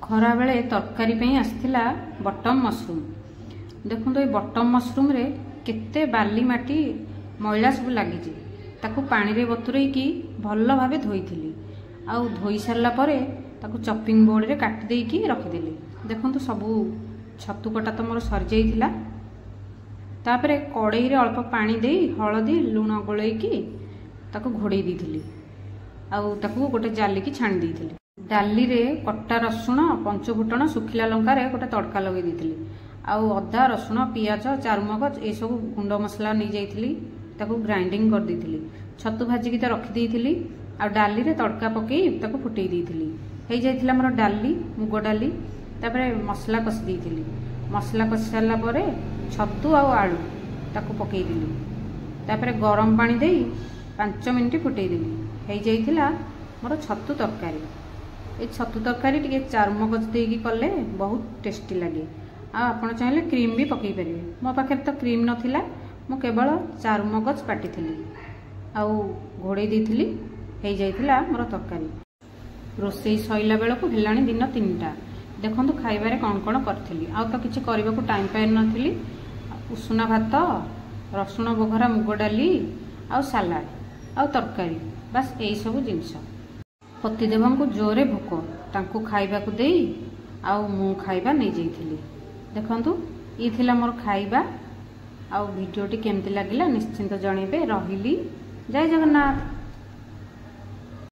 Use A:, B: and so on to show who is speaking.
A: खरा बेले तरकारी पे आसला बटम मशरूम। देखो ये बटम मशरूम रे केते बाली माटी मैला सब लगी ताकू पानी रे बतुरई की भल भावे धोई आउ धोई सारा पर चॉपिंग बोर्ड रे काटी देकी रखिदेली। देखो सबू छतु कटा तो मोर सरी जाइथिला। तापरे कड़ई रे अल्प पानी दे हलदी लुण गोलैकी ताकू घोड़े देइथिली आउ ताकू गोटे जाली की छाणी देइथिली। डाली रे कट्टा रसुण पंचफुटण सुखिला लंका रे गोटे तड़का लगे देइथिली आउ अदा रसुण पियाज चारुमगज ए सब गुंड मसला नहीं जाइथिली ताकू ग्राइंडिंग कर देइथिली। छतु भाजिकी तो रखी देइथिली आउ डाली रे तड़का पकई ताकू फुटई देइथिली। हेई जाइथिला मोर डाली मुग डाली। तापरे मसला कषि देइथिली। मसला कषि सारा पर छतु आउ आलू ताकू पकई देली। तापरे गरम पानी देई 5 मिनिट फुटई देली। हेई जाइथिला मोर छतु तरकारी। ये छतु तरकारी टिके चारुमगज देकी कले बहुत टेस्टी लगे। आपण चाहिए क्रीम भी पकई पारे। मो पाखे तो क्रीम नथिला मु केवल चारुमगज पाटी आउ घोड़े देइथिली। हेई जाइथिला मोर तरकारी। रोसई सईला बेलू हेलाणी दिन 3टा। देखंतु खाइबारे कौन कौन करथिली आउ तो किछि करबाकू टाइम पाइ नथिली। उषुना भात रसुण बघरा मुग डाली आउ सालाड आउ तरकारी बस यही सब जिनस। पतिदेव को जोरे भोक तांकू खाइबाकू देई आउ मु खाइबा नहीं जाइथिली। देखंतु ई थिला मोर खाइबा। आउ वीडियोटी केमती लागिला निश्चिंत जणेबे। रहिली। जय जगन्नाथ।